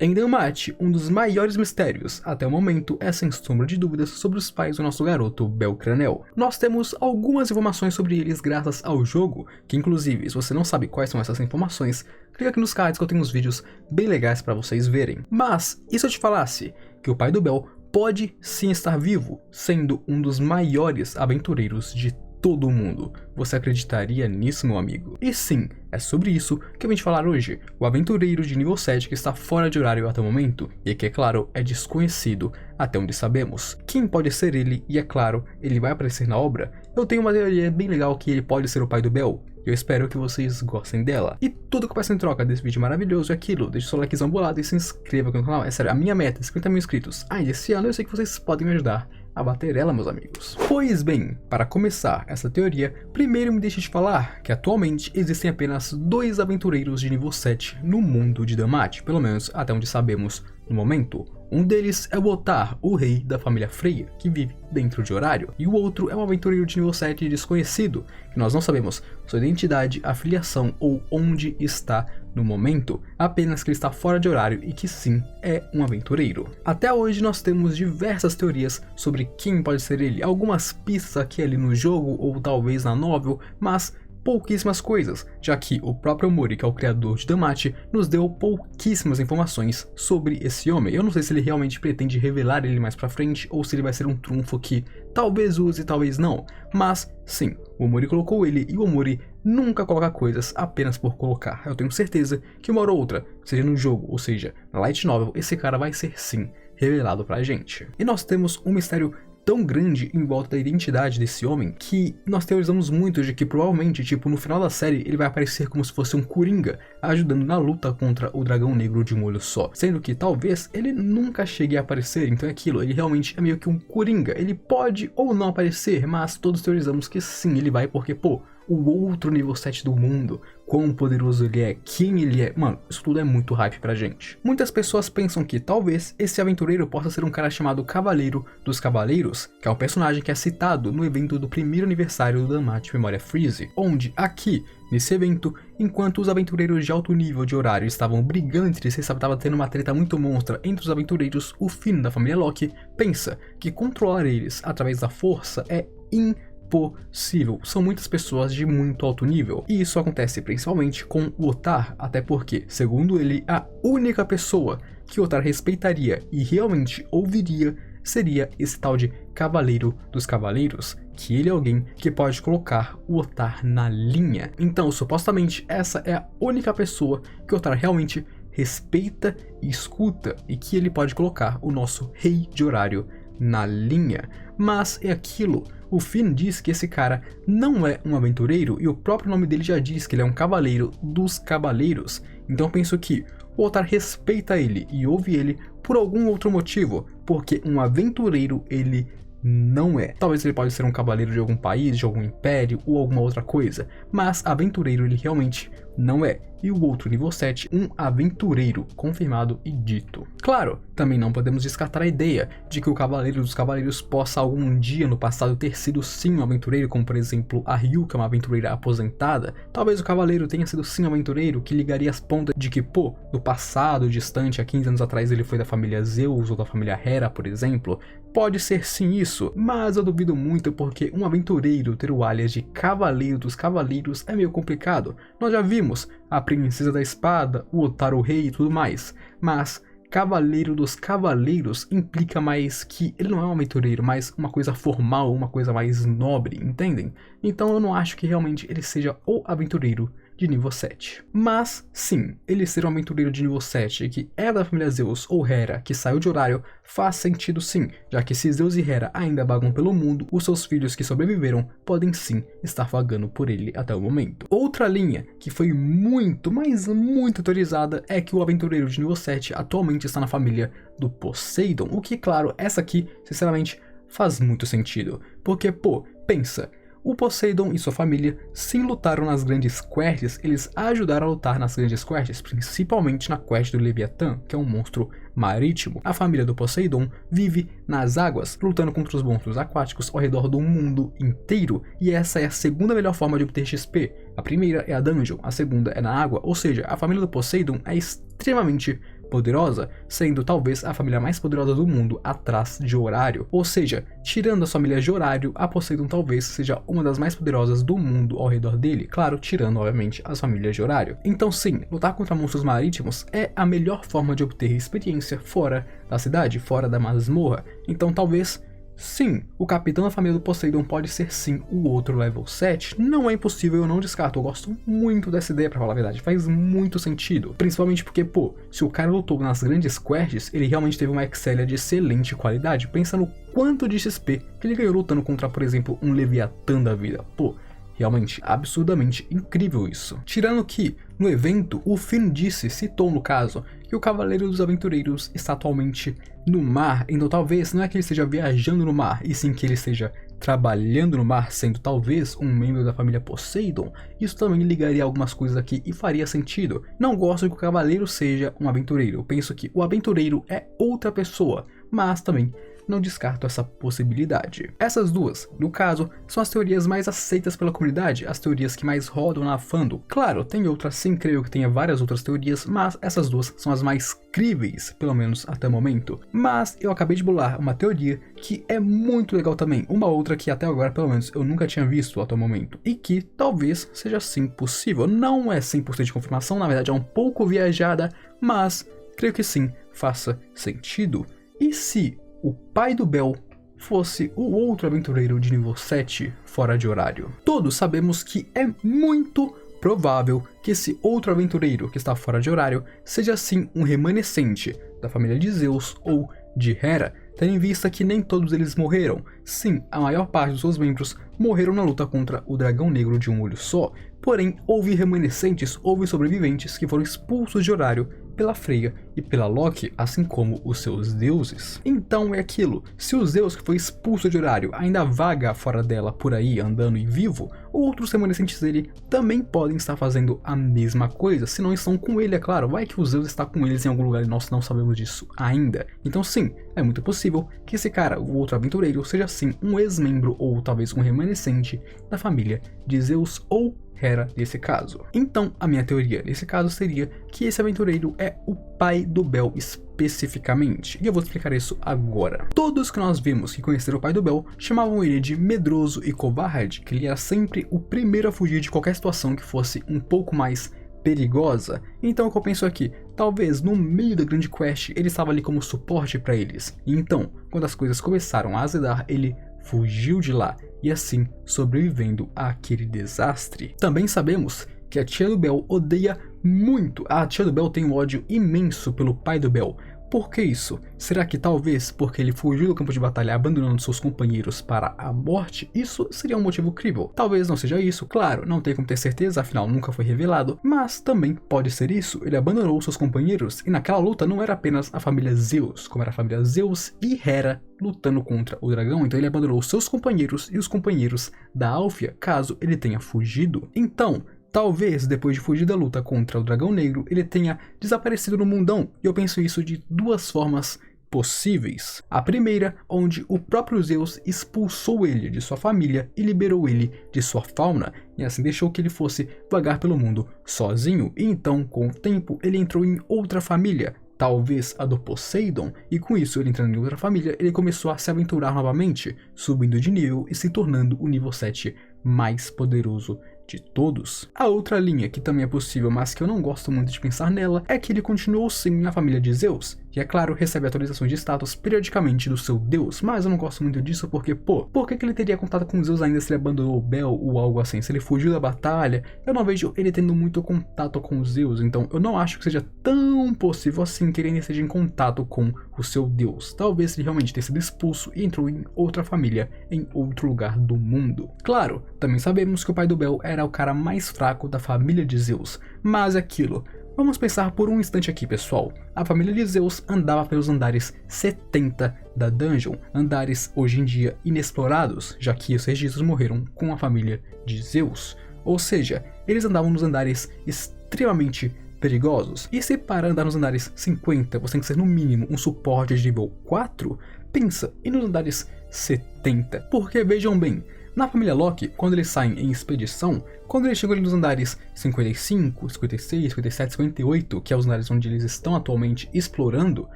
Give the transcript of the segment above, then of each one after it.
Em DAMAT, um dos maiores mistérios até o momento é sem sombra de dúvidas sobre os pais do nosso garoto Belcranel. Nós temos algumas informações sobre eles graças ao jogo, que inclusive, se você não sabe quais são essas informações, clica aqui nos cards que eu tenho uns vídeos bem legais para vocês verem. Mas, e se eu te falasse que o pai do Bel pode sim estar vivo, sendo um dos maiores aventureiros de todo mundo? Você acreditaria nisso, meu amigo? E sim, é sobre isso que eu vim te falar hoje. O aventureiro de nível 7 que está fora de horário até o momento, e que, é claro, é desconhecido até onde sabemos. Quem pode ser ele, e é claro, ele vai aparecer na obra? Eu tenho uma teoria bem legal que ele pode ser o pai do Bel. Eu espero que vocês gostem dela. E tudo que eu peço em troca desse vídeo maravilhoso é aquilo. Deixa o seu likezão bolado e se inscreva aqui no canal. É sério, a minha meta é 50 mil inscritos. Ainda esse ano eu sei que vocês podem me ajudar a bater ela, meus amigos. Pois bem, para começar essa teoria, primeiro me deixe te falar que atualmente existem apenas 2 aventureiros de nível 7 no mundo de DAMAT, pelo menos até onde sabemos no momento. Um deles é o Ottar, o rei da família Freya, que vive dentro de horário, e o outro é um aventureiro de nível 7 desconhecido, que nós não sabemos sua identidade, afiliação ou onde está no momento, apenas que ele está fora de horário e que sim, é um aventureiro. Até hoje nós temos diversas teorias sobre quem pode ser ele, algumas pistas aqui e ali no jogo ou talvez na novel, mas pouquíssimas coisas, já que o próprio Omori, que é o criador de DAMAT, nos deu pouquíssimas informações sobre esse homem. Eu não sei se ele realmente pretende revelar ele mais pra frente, ou se ele vai ser um trunfo que talvez use, talvez não. Mas, sim, o Omori colocou ele, e o Omori nunca coloca coisas apenas por colocar. Eu tenho certeza que uma hora ou outra, seja no jogo, ou seja, na light novel, esse cara vai ser sim revelado pra gente. E nós temos um mistério tão grande em volta da identidade desse homem que nós teorizamos muito de que provavelmente, tipo, no final da série ele vai aparecer como se fosse um Coringa, ajudando na luta contra o dragão negro de um olho só, sendo que talvez ele nunca chegue a aparecer. Então é aquilo, ele realmente é meio que um Coringa, ele pode ou não aparecer, mas todos teorizamos que sim, ele vai porque, pô, o outro nível 7 do mundo, quão poderoso ele é, quem ele é, mano, isso tudo é muito hype pra gente. Muitas pessoas pensam que talvez esse aventureiro possa ser um cara chamado Cavaleiro dos Cavaleiros, que é um personagem que é citado no evento do primeiro aniversário do DAMAT Memoria Freeze, onde aqui, nesse evento, enquanto os aventureiros de alto nível de horário estavam brigando entre si, estava tendo uma treta muito monstra entre os aventureiros, o Finn da família Loki pensa que controlar eles através da força é impossível. São muitas pessoas de muito alto nível, e isso acontece principalmente com o Ottar, até porque, segundo ele, a única pessoa que o Ottar respeitaria e realmente ouviria seria esse tal de Cavaleiro dos Cavaleiros, que ele é alguém que pode colocar o Ottar na linha. Então, supostamente, essa é a única pessoa que o Ottar realmente respeita e escuta, e que ele pode colocar o nosso rei de horário na linha. Mas é aquilo, o Finn diz que esse cara não é um aventureiro, e o próprio nome dele já diz que ele é um Cavaleiro dos Cavaleiros. Então eu penso que o Ottar respeita ele e ouve ele por algum outro motivo, porque um aventureiro ele não é. Talvez ele pode ser um cavaleiro de algum país, de algum império ou alguma outra coisa, mas aventureiro ele realmente não é. E o outro nível 7, um aventureiro, confirmado e dito. Claro, também não podemos descartar a ideia de que o Cavaleiro dos Cavaleiros possa algum dia no passado ter sido sim um aventureiro, como por exemplo a Ryu, que é uma aventureira aposentada. Talvez o Cavaleiro tenha sido sim um aventureiro que ligaria as pontas de que, pô, no passado distante, há 15 anos atrás, ele foi da família Zeus ou da família Hera, por exemplo. Pode ser sim isso, mas eu duvido muito porque um aventureiro ter o alias de Cavaleiro dos Cavaleiros é meio complicado. Nós já vimos a Princesa da Espada, o Ottar o Rei e tudo mais, mas Cavaleiro dos Cavaleiros implica mais que ele não é um aventureiro, mas uma coisa formal, uma coisa mais nobre, entendem? Então eu não acho que realmente ele seja o aventureiro de nível 7. Mas, sim, ele ser um aventureiro de nível 7 que é da família Zeus ou Hera, que saiu de horário, faz sentido sim, já que se Zeus e Hera ainda vagam pelo mundo, os seus filhos que sobreviveram podem sim estar vagando por ele até o momento. Outra linha que foi muito, mas muito teorizada é que o aventureiro de nível 7 atualmente está na família do Poseidon, o que, claro, essa aqui, sinceramente, faz muito sentido, porque, pô, pensa, o Poseidon e sua família sim lutaram nas grandes quests, eles ajudaram a lutar nas grandes quests, principalmente na quest do Leviatã, que é um monstro marítimo. A família do Poseidon vive nas águas, lutando contra os monstros aquáticos ao redor do mundo inteiro, e essa é a segunda melhor forma de obter XP. A primeira é a dungeon, a segunda é na água, ou seja, a família do Poseidon é extremamente poderosa, sendo talvez a família mais poderosa do mundo atrás de Horário. Ou seja, tirando a família de Horário, a Poseidon talvez seja uma das mais poderosas do mundo ao redor dele, claro, tirando obviamente as famílias de Horário. Então sim, lutar contra monstros marítimos é a melhor forma de obter experiência fora da cidade, fora da masmorra. Então talvez sim, o capitão da família do Poseidon pode ser sim o outro level 7, não é impossível, eu não descarto, eu gosto muito dessa ideia pra falar a verdade, faz muito sentido, principalmente porque, pô, se o cara lutou nas grandes quests, ele realmente teve uma Excelia de excelente qualidade, pensa no quanto de XP que ele ganhou lutando contra, por exemplo, um Leviatã da vida, pô, realmente, absurdamente incrível isso. Tirando que, no evento, o Finn citou no caso, que o Cavaleiro dos Aventureiros está atualmente no mar, então talvez não é que ele esteja viajando no mar, e sim que ele esteja trabalhando no mar, sendo talvez um membro da família Poseidon. Isso também ligaria algumas coisas aqui e faria sentido. Não gosto que o Cavaleiro seja um aventureiro, eu penso que o aventureiro é outra pessoa, mas também não descarto essa possibilidade. Essas duas, no caso, são as teorias mais aceitas pela comunidade, as teorias que mais rodam na fandom. Claro, tem outras sim, creio que tenha várias outras teorias, mas essas duas são as mais críveis, pelo menos até o momento. Mas eu acabei de bolar uma teoria que é muito legal também, uma outra que até agora, pelo menos, eu nunca tinha visto até o momento, e que talvez seja sim possível. Não é 100% de confirmação, na verdade é um pouco viajada, mas creio que sim, faça sentido. E se o pai do Bell fosse o outro aventureiro de nível 7 fora de Horário? Todos sabemos que é muito provável que esse outro aventureiro que está fora de Horário seja sim um remanescente da família de Zeus ou de Hera, tendo em vista que nem todos eles morreram. Sim, a maior parte dos seus membros morreram na luta contra o dragão negro de um olho só, porém houve remanescentes, houve sobreviventes que foram expulsos de Horário pela Freya e pela Loki, assim como os seus deuses. Então é aquilo, se o Zeus que foi expulso de Horário ainda vaga fora dela por aí andando e vivo, outros remanescentes dele também podem estar fazendo a mesma coisa, se não estão com ele, é claro, vai que o Zeus está com eles em algum lugar e nós não sabemos disso ainda. Então sim, é muito possível que esse cara, o outro aventureiro, seja sim um ex-membro ou talvez um remanescente da família de Zeus ou Hera nesse caso. Então, a minha teoria nesse caso seria que esse aventureiro é o pai do Bell especificamente, e eu vou explicar isso agora. Todos que nós vimos que conheceram o pai do Bell chamavam ele de medroso e covarde, que ele era sempre o primeiro a fugir de qualquer situação que fosse um pouco mais perigosa. Então o que eu penso aqui, talvez no meio da grande quest ele estava ali como suporte para eles, e então, quando as coisas começaram a azedar, ele fugiu de lá, e assim sobrevivendo àquele desastre. Também sabemos que a tia do Bell odeia muito, a tia do Bell tem um ódio imenso pelo pai do Bell. Por que isso? Será que talvez porque ele fugiu do campo de batalha abandonando seus companheiros para a morte? Isso seria um motivo crível. Talvez não seja isso, claro, não tem como ter certeza, afinal nunca foi revelado, mas também pode ser isso, ele abandonou seus companheiros e naquela luta não era apenas a família Zeus, como era a família Zeus e Hera lutando contra o dragão, então ele abandonou seus companheiros e os companheiros da Alfia, caso ele tenha fugido. Então, talvez, depois de fugir da luta contra o Dragão Negro, ele tenha desaparecido no mundão, e eu penso isso de duas formas possíveis. A primeira, onde o próprio Zeus expulsou ele de sua família e liberou ele de sua fauna, e assim deixou que ele fosse vagar pelo mundo sozinho, e então, com o tempo, ele entrou em outra família, talvez a do Poseidon, e com isso, ele entrando em outra família, ele começou a se aventurar novamente, subindo de nível e se tornando o nível 7 mais poderoso de todos. A outra linha, que também é possível, mas que eu não gosto muito de pensar nela, é que ele continuou sim na família de Zeus, e é claro, recebe atualizações de status periodicamente do seu deus, mas eu não gosto muito disso porque, pô, por que ele teria contato com Zeus ainda se ele abandonou o Bell ou algo assim? Se ele fugiu da batalha, eu não vejo ele tendo muito contato com Zeus, então eu não acho que seja tão possível assim que ele ainda esteja em contato com o seu deus. Talvez ele realmente tenha sido expulso e entrou em outra família, em outro lugar do mundo. Claro, também sabemos que o pai do Bell era o cara mais fraco da família de Zeus, mas é aquilo. Vamos pensar por um instante aqui, pessoal. A família de Zeus andava pelos andares 70 da dungeon, andares hoje em dia inexplorados, já que os registros morreram com a família de Zeus. Ou seja, eles andavam nos andares extremamente perigosos. E se para andar nos andares 50 você tem que ser no mínimo um suporte de nível 4, pensa, e nos andares 70? Porque vejam bem, Na família Locke, quando eles saem em expedição, quando eles chegam ali nos andares 55, 56, 57, 58, que é os andares onde eles estão atualmente explorando,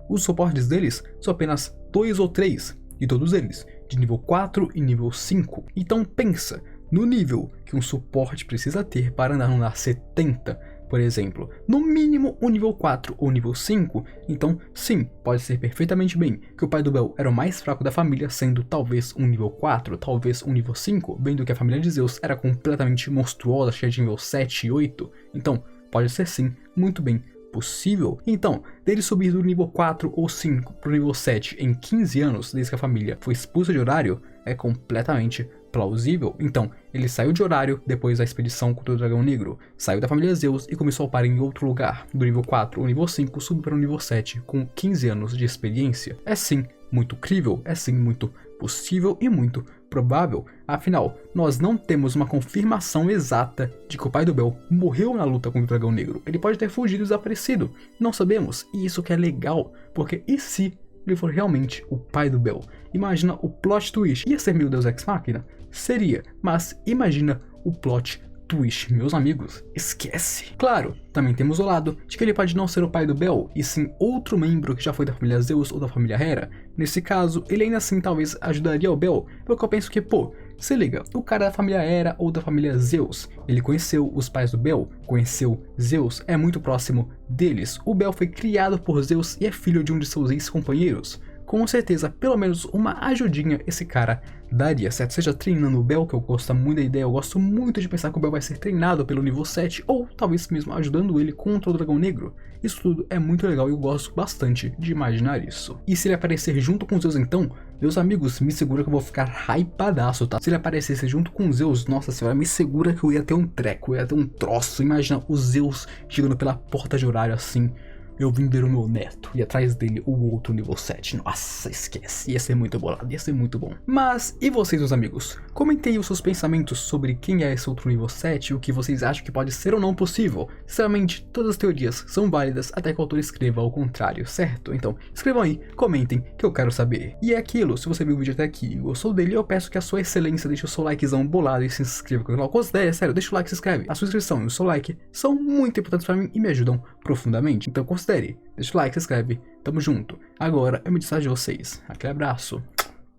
os suportes deles são apenas 2 ou 3, e todos eles de nível 4 e nível 5. Então pensa no nível que um suporte precisa ter para andar no andar 70, por exemplo, no mínimo um nível 4 ou nível 5, então sim, pode ser perfeitamente bem que o pai do Bel era o mais fraco da família, sendo talvez um nível 4, talvez um nível 5, vendo que a família de Zeus era completamente monstruosa, cheia de nível 7 e 8, então pode ser sim, muito bem possível. Então, dele subir do nível 4 ou 5 para o nível 7 em 15 anos, desde que a família foi expulsa de Horário, é completamente plausível. Então, ele saiu de Horário depois da expedição contra o Dragão Negro, saiu da família Zeus e começou a upar em outro lugar. Do nível 4 ou nível 5, subiu para o nível 7 com 15 anos de experiência. É sim muito crível, é sim muito possível e muito provável. Afinal, nós não temos uma confirmação exata de que o pai do Bel morreu na luta contra o Dragão Negro. Ele pode ter fugido e desaparecido, não sabemos, e isso que é legal, porque e se ele for realmente o pai do Bel? Imagina o plot twist. Ia ser meu Deus Ex Machina? Seria, mas imagina o plot twist, meus amigos, esquece. Claro, também temos o lado de que ele pode não ser o pai do Bel, e sim outro membro que já foi da família Zeus ou da família Hera. Nesse caso, ele ainda assim talvez ajudaria o Bel, porque eu penso que, pô, se liga, o cara da família Hera ou da família Zeus, ele conheceu os pais do Bel, conheceu Zeus, é muito próximo deles. O Bel foi criado por Zeus e é filho de um de seus ex-companheiros. Com certeza, pelo menos uma ajudinha esse cara daria, certo? Seja treinando o Bel, que eu gosto muito da ideia, eu gosto muito de pensar que o Bel vai ser treinado pelo nível 7, ou talvez mesmo ajudando ele contra o Dragão Negro. Isso tudo é muito legal e eu gosto bastante de imaginar isso. E se ele aparecer junto com Zeus então, meus amigos, me segura que eu vou ficar hypadaço, tá? Se ele aparecesse junto com Zeus, nossa senhora, me segura que eu ia ter um treco, eu ia ter um troço. Imagina o Zeus chegando pela porta de Horário assim, eu vim ver o meu neto, e atrás dele o outro nível 7. Nossa, esquece, ia ser muito bolado, ia ser muito bom. Mas, e vocês, meus amigos? Comentem os seus pensamentos sobre quem é esse outro nível 7 e o que vocês acham que pode ser ou não possível. Sinceramente, todas as teorias são válidas até que o autor escreva ao contrário, certo? Então, escrevam aí, comentem, que eu quero saber. E é aquilo, se você viu o vídeo até aqui e gostou dele, eu peço que a sua excelência deixe o seu likezão bolado e se inscreva no canal. Considere, sério, deixa o like e se inscreve. A sua inscrição e o seu like são muito importantes para mim e me ajudam profundamente. Então considere, deixa o like, se inscreve, tamo junto. Agora eu me desfaço de vocês. Aquele abraço,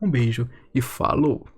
um beijo e falou!